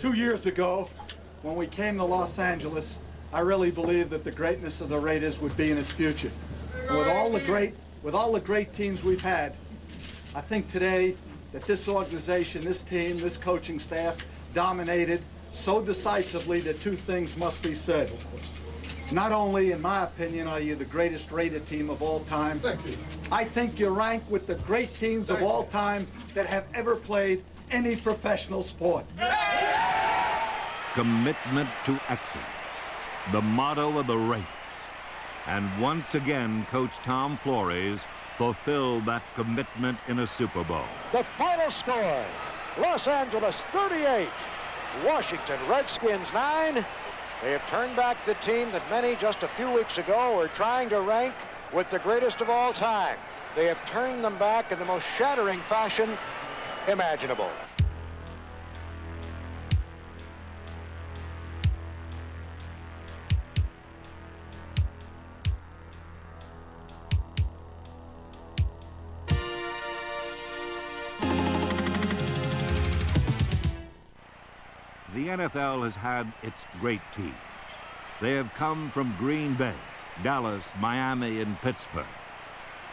2 years ago, when we came to Los Angeles, I really believed that the greatness of the Raiders would be in its future. And with all the great teams we've had, I think today that this organization, this team, this coaching staff dominated so decisively that two things must be said. Not only, in my opinion, are you the greatest Raider team of all time, I think you rank with the great teams of all time that have ever played any professional sport. Commitment to excellence, the motto of the Raiders. And once again, Coach Tom Flores fulfilled that commitment in a Super Bowl. The final score, Los Angeles 38, Washington Redskins 9. They have turned back the team that many just a few weeks ago were trying to rank with the greatest of all time. They have turned them back in the most shattering fashion imaginable. The NFL has had its great teams. They have come from Green Bay, Dallas, Miami, and Pittsburgh.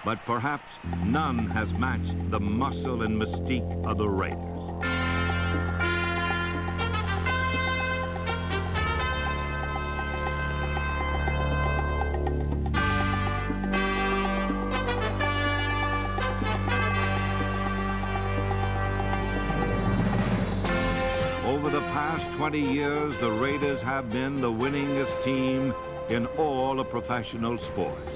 But perhaps none has matched the muscle and mystique of the Raiders. Over the past 20 years, the Raiders have been the winningest team in all of professional sports.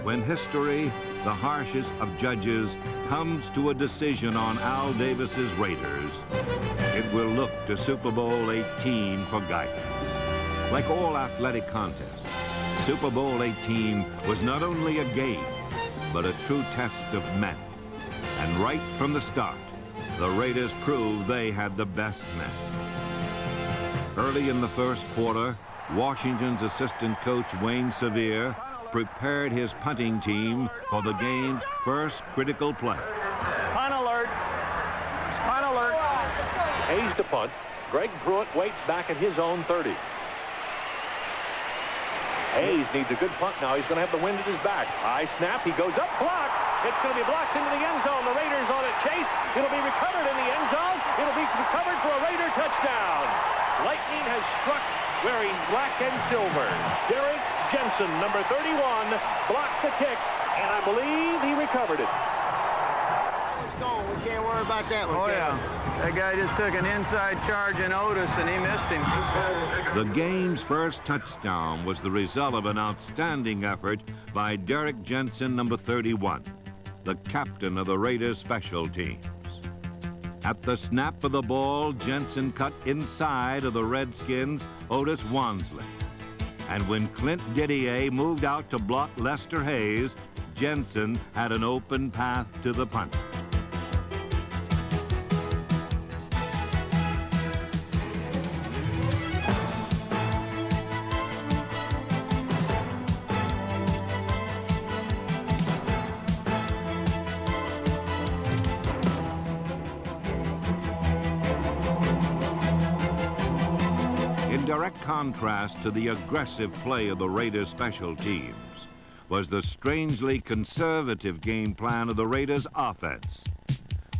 When history, the harshest of judges, comes to a decision on Al Davis's Raiders, it will look to Super Bowl 18 for guidance. Like all athletic contests, Super Bowl 18 was not only a game, but a true test of men. And right from the start, the Raiders proved they had the best men. Early in the first quarter, Washington's assistant coach Wayne Sevier prepared his punting team for the game's first critical play. Punt alert. Punt alert. Hayes to punt. Greg Pruitt waits back at his own 30. Hayes needs a good punt now. He's going to have the wind at his back. High snap. He goes up. Blocked. It's going to be blocked into the end zone. The Raiders on a chase. It'll be recovered in the end zone. It'll be recovered for a Raider touchdown. Lightning has struck wearing black and silver. Derek Jensen, number 31, blocked the kick, and I believe he recovered it. It's gone. We can't worry about that one. Oh, yeah. That guy just took an inside charge in Otis, and he missed him. The game's first touchdown was the result of an outstanding effort by Derek Jensen, number 31, the captain of the Raiders special teams. At the snap of the ball, Jensen cut inside of the Redskins' Otis Wansley. And when Clint Didier moved out to block Lester Hayes, Jensen had an open path to the punt. In direct contrast to the aggressive play of the Raiders' special teams was the strangely conservative game plan of the Raiders' offense.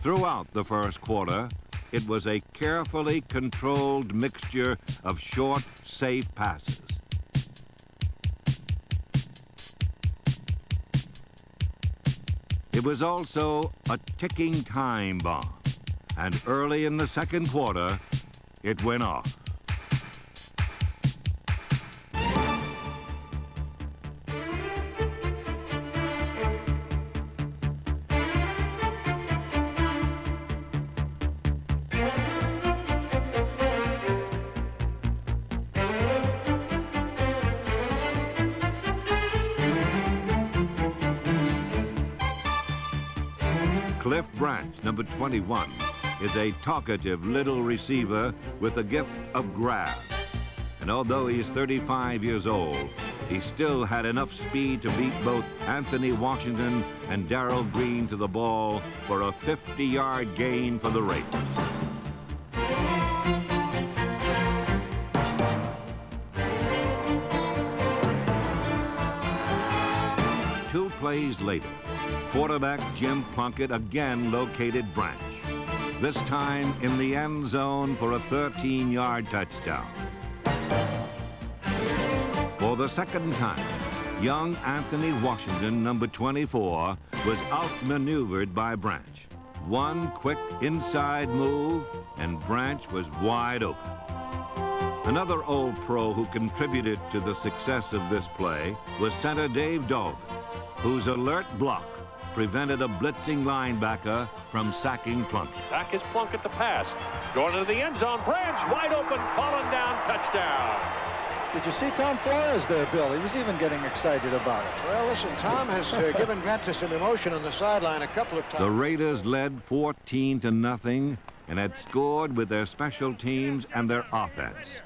Throughout the first quarter, it was a carefully controlled mixture of short, safe passes. It was also a ticking time bomb, and early in the second quarter, it went off. Cliff Branch, number 21, is a talkative little receiver with a gift of grab. And although he's 35 years old, he still had enough speed to beat both Anthony Washington and Darrell Green to the ball for a 50-yard gain for the Raiders. 2 plays later, quarterback Jim Plunkett again located Branch, this time in the end zone for a 13-yard touchdown. For the second time, young Anthony Washington, number 24, was outmaneuvered by Branch. One quick inside move, and Branch was wide open. Another old pro who contributed to the success of this play was center Dave Dalton, whose alert block prevented a blitzing linebacker from sacking Plunkett. Back is Plunkett to pass. Going into the end zone. Branch wide open, falling down, touchdown. Did you see Tom Flores there, Bill? He was even getting excited about it. Well, listen, Tom has given vent to some emotion on the sideline a couple of times. The Raiders led 14-0 and had scored with their special teams and their offense.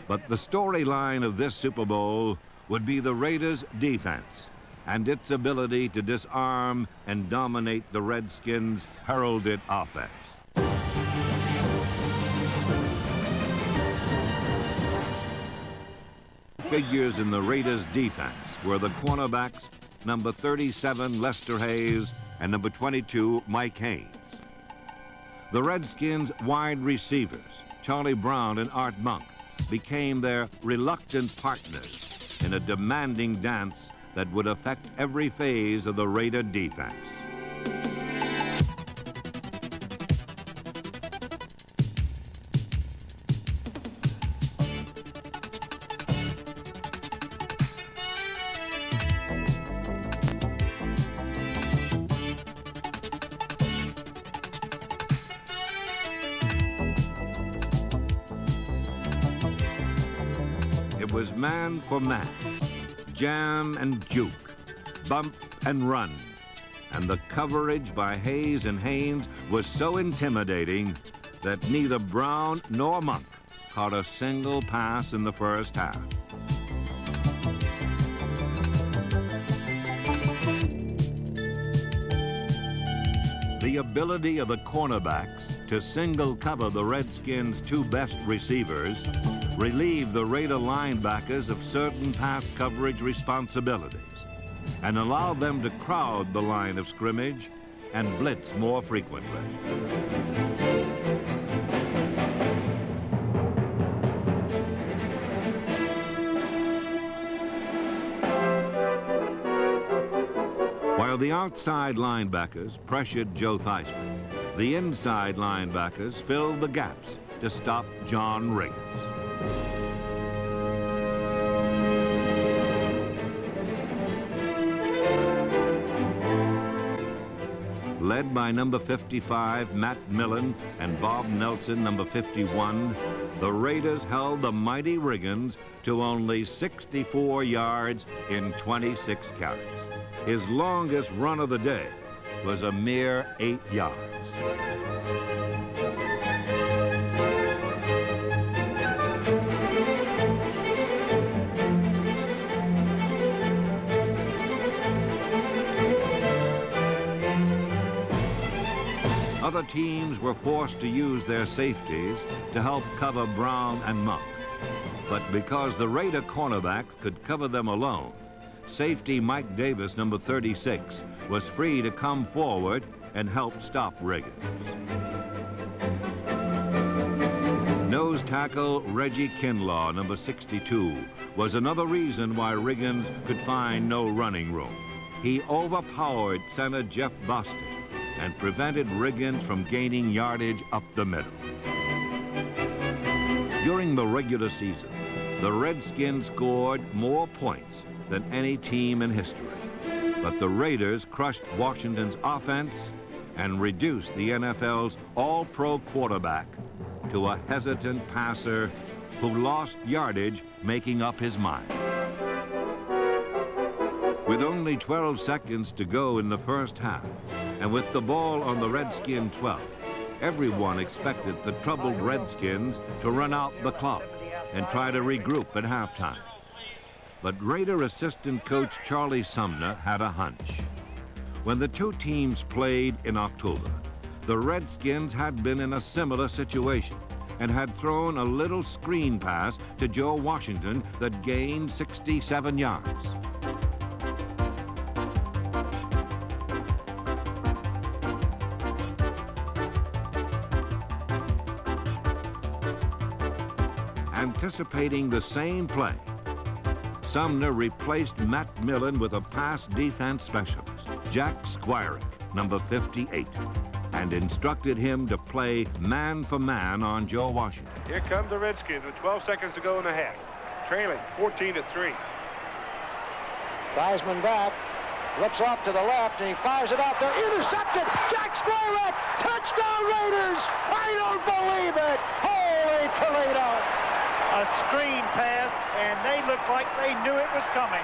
But the storyline of this Super Bowl would be the Raiders' defense and its ability to disarm and dominate the Redskins' heralded offense. Figures in the Raiders' defense were the cornerbacks number 37 Lester Hayes and number 22 Mike Haynes. The Redskins' wide receivers, Charlie Brown and Art Monk, became their reluctant partners in a demanding dance that would affect every phase of the Raider defense. It was man for man, jam and juke, bump and run. And the coverage by Hayes and Haynes was so intimidating that neither Brown nor Monk caught a single pass in the first half. The ability of the cornerbacks to single cover the Redskins' 2 best receivers relieved the Raider linebackers of certain pass coverage responsibilities and allowed them to crowd the line of scrimmage and blitz more frequently. While the outside linebackers pressured Joe Theismann, the inside linebackers filled the gaps to stop John Riggins. Led by number 55, Matt Millen, and Bob Nelson, number 51, the Raiders held the mighty Riggins to only 64 yards in 26 carries. His longest run of the day was a mere 8 yards. Other teams were forced to use their safeties to help cover Brown and Monk. But because the Raider cornerbacks could cover them alone, safety Mike Davis, number 36, was free to come forward and help stop Riggins. Nose tackle Reggie Kinlaw, number 62, was another reason why Riggins could find no running room. He overpowered center Jeff Bostic and prevented Riggins from gaining yardage up the middle. During the regular season, the Redskins scored more points than any team in history. But the Raiders crushed Washington's offense and reduced the NFL's all-pro quarterback to a hesitant passer who lost yardage making up his mind. With only 12 seconds to go in the first half, and with the ball on the Redskin 12, everyone expected the troubled Redskins to run out the clock and try to regroup at halftime. But Raider assistant coach Charlie Sumner had a hunch. When the two teams played in October, the Redskins had been in a similar situation and had thrown a little screen pass to Joe Washington that gained 67 yards. Anticipating the same play, Sumner replaced Matt Millen with a pass defense specialist, Jack Squirick, number 58, and instructed him to play man for man on Joe Washington. Here come the Redskins with 12 seconds to go in the half. Trailing 14-3. Theismann back, looks off to the left, and he fires it out there. Intercepted! Jack Squirick! Touchdown Raiders! I don't believe it! Holy Toledo! A screen pass, and they looked like they knew it was coming.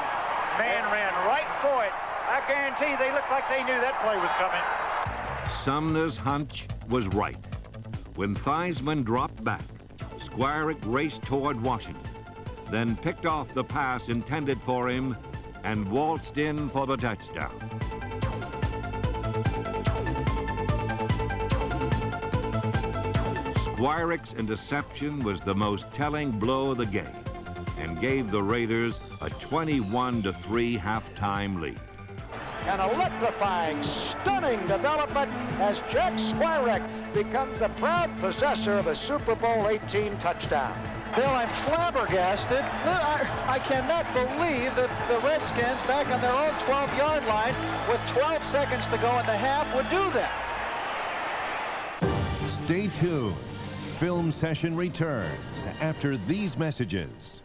Man ran right for it. I guarantee they looked like they knew that play was coming. Sumner's hunch was right. When Theismann dropped back, Squirick raced toward Washington, then picked off the pass intended for him and waltzed in for the touchdown. Squirick's interception was the most telling blow of the game and gave the Raiders a 21-3 halftime lead. An electrifying, stunning development as Jack Squirick becomes the proud possessor of a Super Bowl 18 touchdown. Bill, I'm flabbergasted. I cannot believe that the Redskins, back on their own 12-yard line, with 12 seconds to go in the half, would do that. Stay tuned. Film session returns after these messages.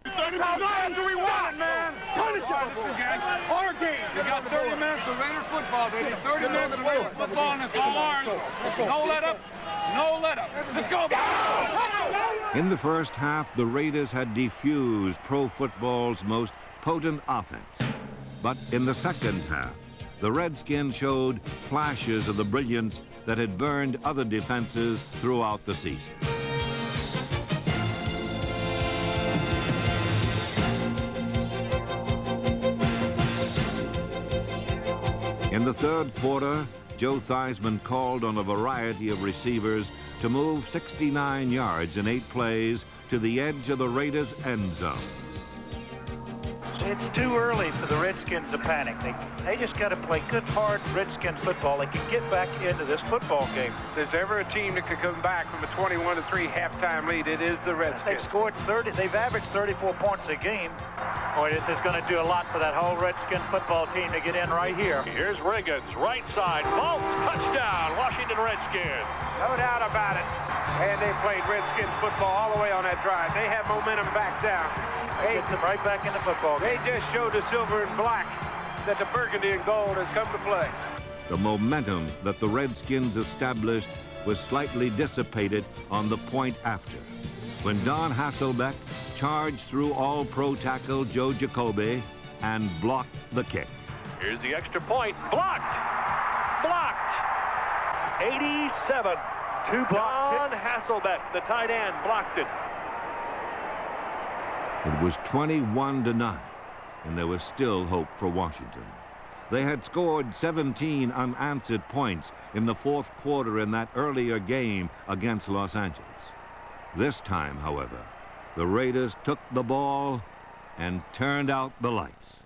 30 minutes, we want it, man. Our game. We got 30 minutes of Raider football, baby. 30 minutes of Raider football, and it's all ours. No let up. No let up. Let's go. In the first half, the Raiders had defused pro football's most potent offense. But in the second half, the Redskins showed flashes of the brilliance that had burned other defenses throughout the season. In the third quarter, Joe Theismann called on a variety of receivers to move 69 yards in 8 plays to the edge of the Raiders' end zone. It's too early for the Redskins to panic. They just got to play good, hard Redskins football. They can get back into this football game. If there's ever a team that could come back from a 21-3 halftime lead, it is the Redskins. They've scored 30. They've averaged 34 points a game. Boy, this is going to do a lot for that whole Redskin football team to get in right here. Here's Riggins, right side, vault, touchdown, Washington Redskins. No doubt about it. And they played Redskins football all the way on that drive. They have momentum back down. They get them right back in the football game. They just showed the silver and black that the burgundy and gold has come to play. The momentum that the Redskins established was slightly dissipated on the point after, when Don Hasselbeck charged through all-pro tackle Joe Jacoby and blocked the kick. Here's the extra point. Blocked! Blocked! 87. Don Hasselbeck, the tight end, blocked it. It was 21-9, and there was still hope for Washington. They had scored 17 unanswered points in the fourth quarter in that earlier game against Los Angeles. This time, however, the Raiders took the ball and turned out the lights.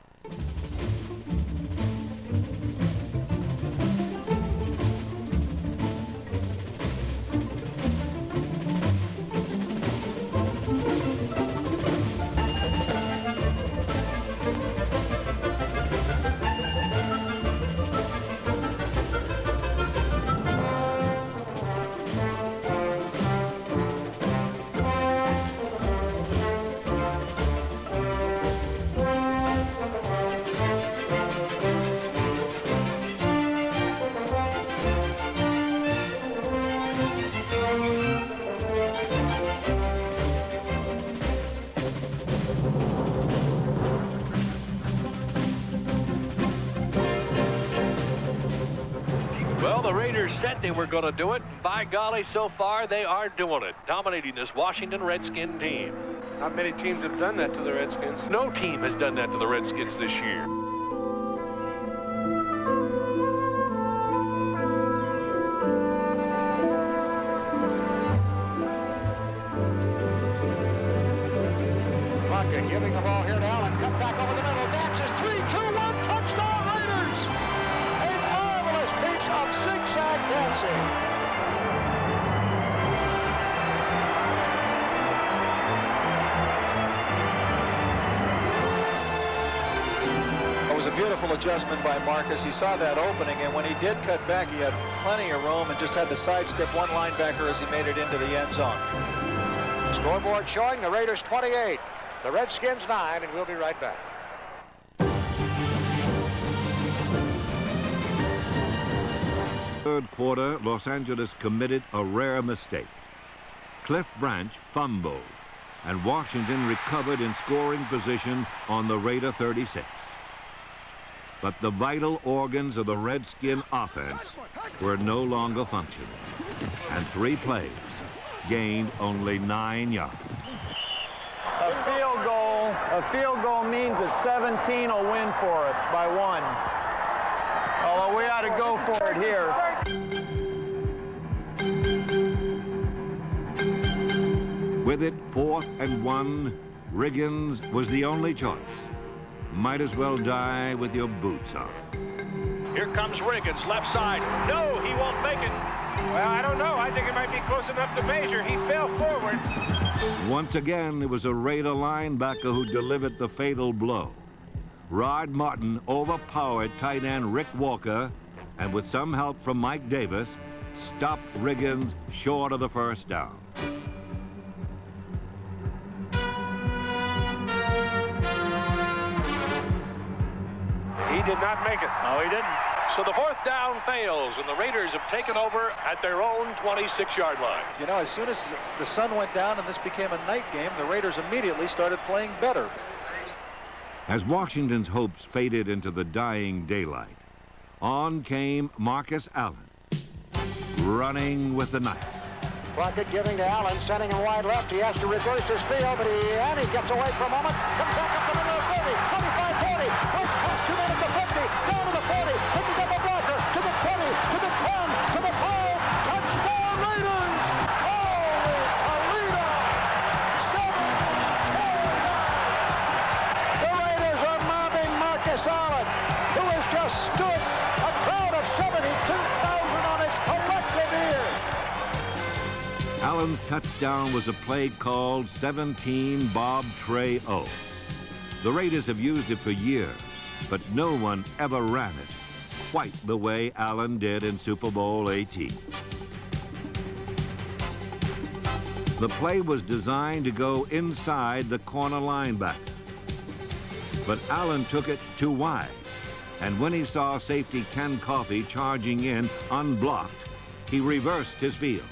the Raiders said they were going to do it. By golly, so far they are doing it, dominating this Washington Redskin team. Not many teams have done that to the Redskins. No team has done that to the Redskins this year. Crockett giving the ball here to Allen. Cut back over the middle. Dax is 3-2-1. Touchdown Raiders. A marvelous piece of zigzag dancing. A beautiful adjustment by Marcus. He saw that opening, and when he did cut back, he had plenty of room and just had to sidestep one linebacker as he made it into the end zone. Scoreboard showing the Raiders 28, the Redskins 9, and we'll be right back. Third quarter, Los Angeles committed a rare mistake. Cliff Branch fumbled, and Washington recovered in scoring position on the Raider 36. But the vital organs of the Redskin offense were no longer functioning, and 3 plays gained only 9 yards. A field goal means that 17 will win for us by 1. Although we ought to go for it here. With it 4th and 1, Riggins was the only choice. Might as well die with your boots on. Here comes Riggins, left side. No, he won't make it. Well, I don't know. I think it might be close enough to measure. He fell forward. Once again, it was a Raider linebacker who delivered the fatal blow. Rod Martin overpowered tight end Rick Walker, and with some help from Mike Davis, stopped Riggins short of the first down. He did not make it. No, he didn't. So the 4th down fails, and the Raiders have taken over at their own 26-yard line. You know, as soon as the sun went down and this became a night game, the Raiders immediately started playing better. As Washington's hopes faded into the dying daylight, on came Marcus Allen, running with the knife. Crockett giving to Allen, sending him wide left. He has to reverse his field, but he gets away for a moment. Comes back up the middle of 30, 25, 40. Breaks past 2 men at the 50, down to the 40, picking up a blocker, to the 20, to the 10, to the 5. Touchdown Raiders! Holy Toledo! 7-10. The Raiders are mobbing Marcus Allen, who has just stood a crowd of 72,000 on his collective ear. Allen's touchdown was a play called 17 Bob Trey O. The Raiders have used it for years, but no one ever ran it quite the way Allen did in Super Bowl XVIII. The play was designed to go inside the corner linebacker, but Allen took it too wide, and when he saw safety Ken Coffey charging in unblocked, he reversed his field.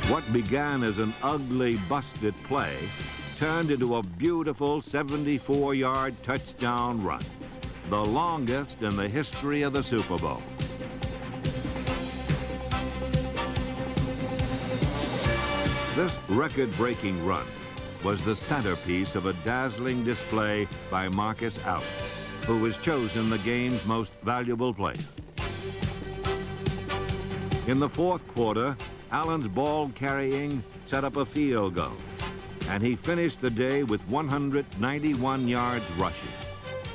What began as an ugly, busted play turned into a beautiful 74-yard touchdown run, the longest in the history of the Super Bowl. This record-breaking run was the centerpiece of a dazzling display by Marcus Allen, who was chosen the game's most valuable player. In the 4th quarter, Allen's ball carrying set up a field goal, and he finished the day with 191 yards rushing,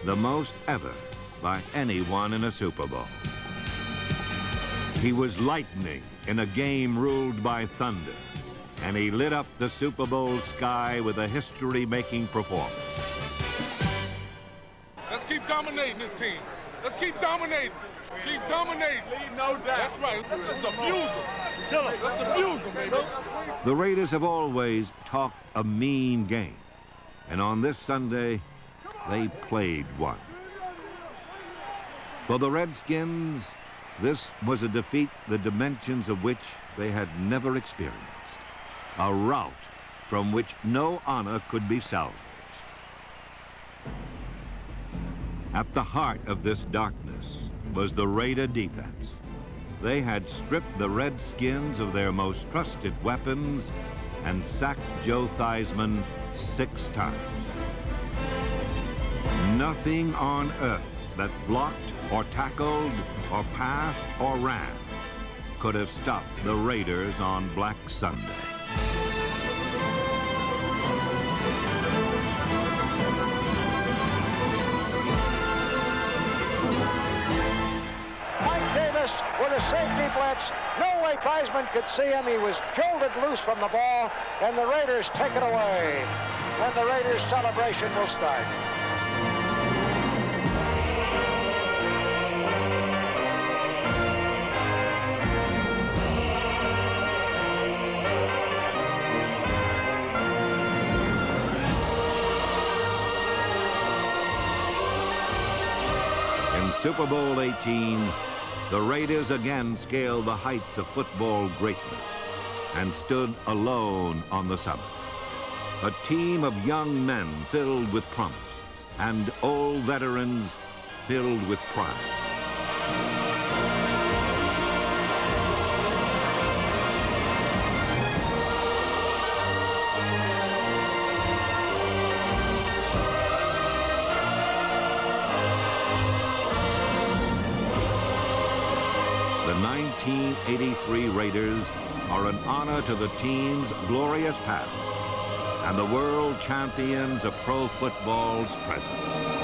the most ever by anyone in a Super Bowl. He was lightning in a game ruled by thunder, and he lit up the Super Bowl sky with a history-making performance. Let's keep dominating this team. Let's keep dominating. Keep dominating. No doubt. That's right. Let's abuse them. Let's abuse them, baby. The Raiders have always talked a mean game, and on this Sunday, they played one. For the Redskins, this was a defeat the dimensions of which they had never experienced, a rout from which no honor could be salvaged. At the heart of this darkness was the Raider defense. They had stripped the Redskins of their most trusted weapons and sacked Joe Theismann 6 times. Nothing on earth that blocked or tackled or passed or ran could have stopped the Raiders on Black Sunday. With a safety blitz, no way Theismann could see him. He was jolted loose from the ball, and the Raiders take it away. And the Raiders' celebration will start. In Super Bowl XVIII, the Raiders again scaled the heights of football greatness and stood alone on the summit. A team of young men filled with promise and old veterans filled with pride. The 1983 Raiders are an honor to the team's glorious past and the world champions of pro football's present.